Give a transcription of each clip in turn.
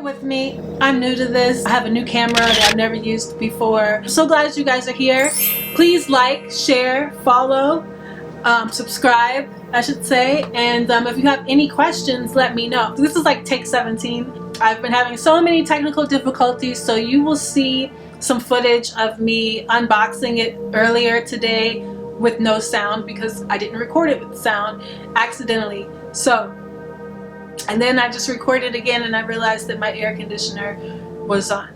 with me. I'm new to this. I have a new camera that I've never used before. I'm so glad you guys are here. Please like, share, follow, subscribe, I should say. And if you have any questions, let me know. This is like take 17. I've been having so many technical difficulties, so you will see some footage of me unboxing it earlier today with no sound because I didn't record it with sound accidentally. And then I just recorded again and I realized that my air conditioner was on.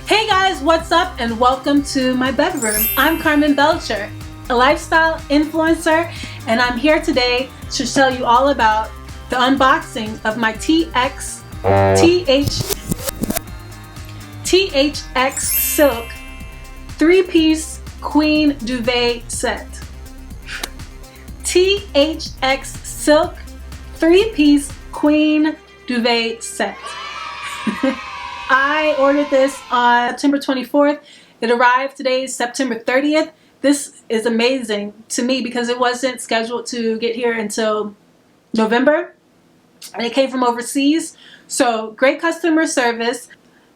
Hey guys, what's up and welcome to my bedroom. I'm Carmen Belcher, a lifestyle influencer, and I'm here today to tell you all about the unboxing of my THXSilk 3-piece queen duvet set. THXSilk 3-piece queen duvet set. I ordered this on September 24th. It arrived today, September 30th. This is amazing to me because it wasn't scheduled to get here until November, and it came from overseas. So great customer service.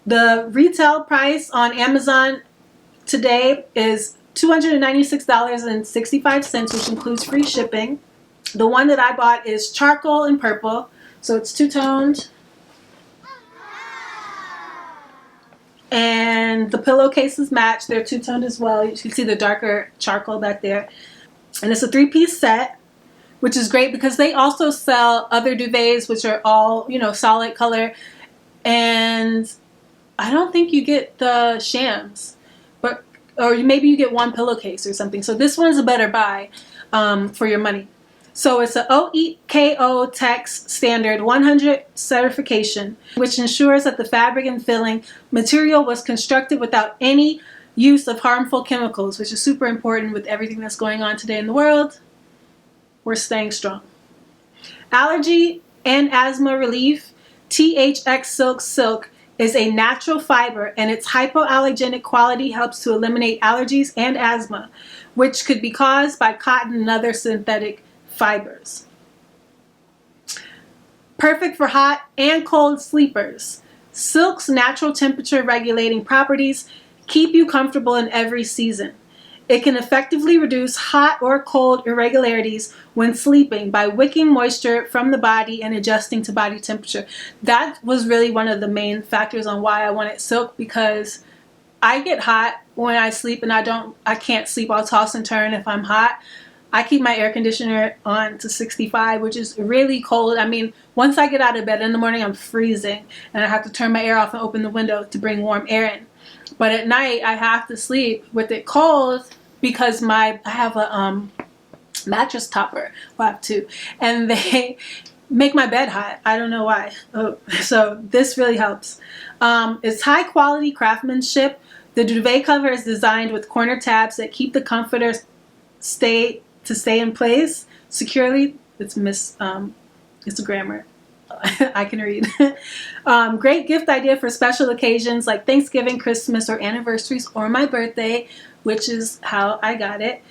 The retail price on Amazon today is $296.65, which includes free shipping. The one that I bought is charcoal and purple, so it's two-toned. And the pillowcases match. They're two-toned as well. You can see the darker charcoal back there. And it's a 3-piece set, which is great because they also sell other duvets, which are all, you know, solid color. And I don't think you get the shams, or maybe you get one pillowcase or something. So this one's a better buy for your money. So it's a THX standard 100 certification, which ensures that the fabric and filling material was constructed without any use of harmful chemicals, which is super important with everything that's going on today in the world. We're staying strong. Allergy and asthma relief. THXSilk Silk is a natural fiber, and its hypoallergenic quality helps to eliminate allergies and asthma, which could be caused by cotton and other synthetic fibers. Perfect for hot and cold sleepers. Silk's natural temperature regulating properties keep you comfortable in every season. It can effectively reduce hot or cold irregularities when sleeping by wicking moisture from the body and adjusting to body temperature. That was really one of the main factors on why I wanted silk, because I get hot when I sleep and I can't sleep. I'll toss and turn if I'm hot. I keep my air conditioner on to 65, which is really cold. I mean, once I get out of bed in the morning, I'm freezing and I have to turn my air off and open the window to bring warm air in. But at night, I have to sleep with it cold because I have a mattress topper. Well, I have two, and they make my bed hot. I don't know why. So this really helps. It's high quality craftsmanship. The duvet cover is designed with corner tabs that keep the comforter stay in place securely. It's a grammar. I can read. Great gift idea for special occasions like Thanksgiving, Christmas, or anniversaries, or my birthday, which is how I got it.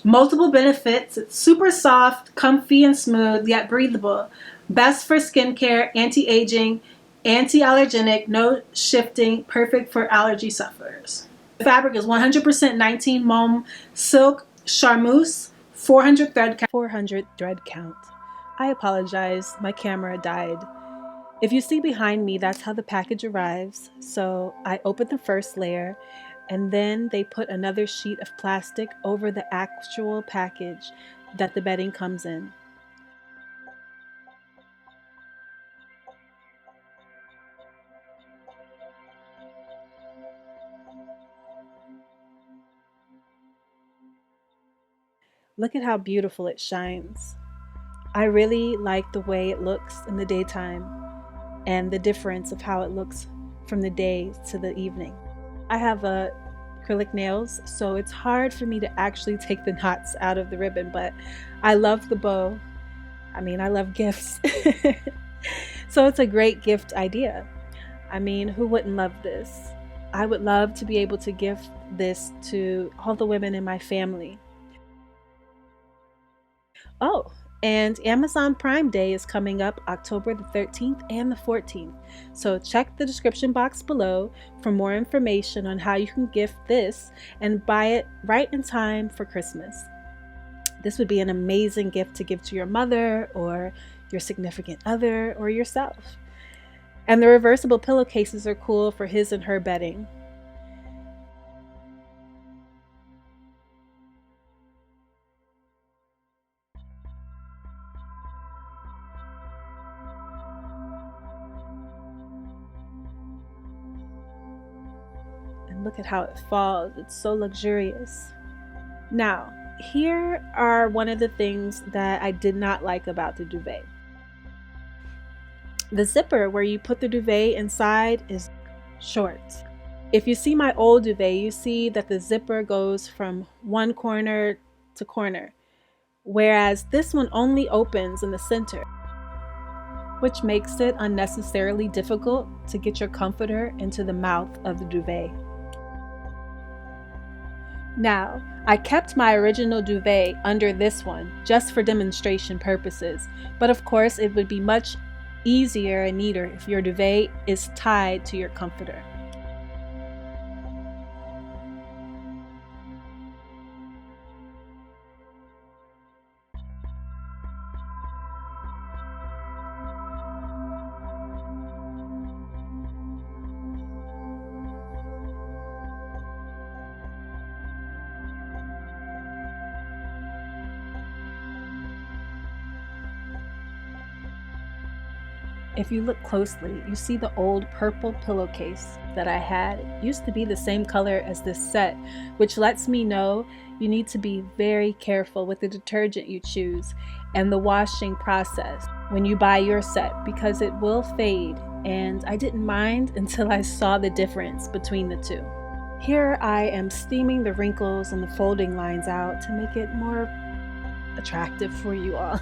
Multiple benefits. It's super soft, comfy, and smooth, yet breathable. Best for skincare, anti-aging, anti-allergenic, no shifting, perfect for allergy sufferers. The fabric is 100% 19 Momme silk charmeuse, 400 thread count. I apologize, my camera died. If you see behind me, that's how the package arrives. So I open the first layer, and then they put another sheet of plastic over the actual package that the bedding comes in. Look at how beautiful it shines. I really like the way it looks in the daytime and the difference of how it looks from the day to the evening. I have acrylic nails, so it's hard for me to actually take the knots out of the ribbon, but I love the bow. I mean, I love gifts. So it's a great gift idea. I mean, who wouldn't love this? I would love to be able to gift this to all the women in my family. Oh, And Amazon Prime Day is coming up October the 13th and the 14th. So check the description box below for more information on how you can gift this and buy it right in time for Christmas. This would be an amazing gift to give to your mother or your significant other or yourself. And the reversible pillowcases are cool for his and her bedding. And look at how it falls. It's so luxurious. Now, here are one of the things that I did not like about the duvet. The zipper where you put the duvet inside is short. If you see my old duvet, you see that the zipper goes from one corner to corner, whereas this one only opens in the center, which makes it unnecessarily difficult to get your comforter into the mouth of the duvet. Now, I kept my original duvet under this one just for demonstration purposes, but of course it would be much easier and neater if your duvet is tied to your comforter. If you look closely, you see the old purple pillowcase that I had. It used to be the same color as this set, which lets me know you need to be very careful with the detergent you choose and the washing process when you buy your set, because it will fade, and I didn't mind until I saw the difference between the two. Here I am steaming the wrinkles and the folding lines out to make it more attractive for you all.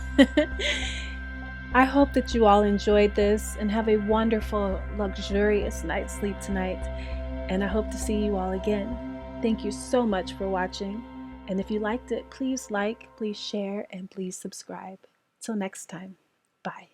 I hope that you all enjoyed this and have a wonderful, luxurious night's sleep tonight. And I hope to see you all again. Thank you so much for watching. And if you liked it, please like, please share, and please subscribe. Till next time, bye.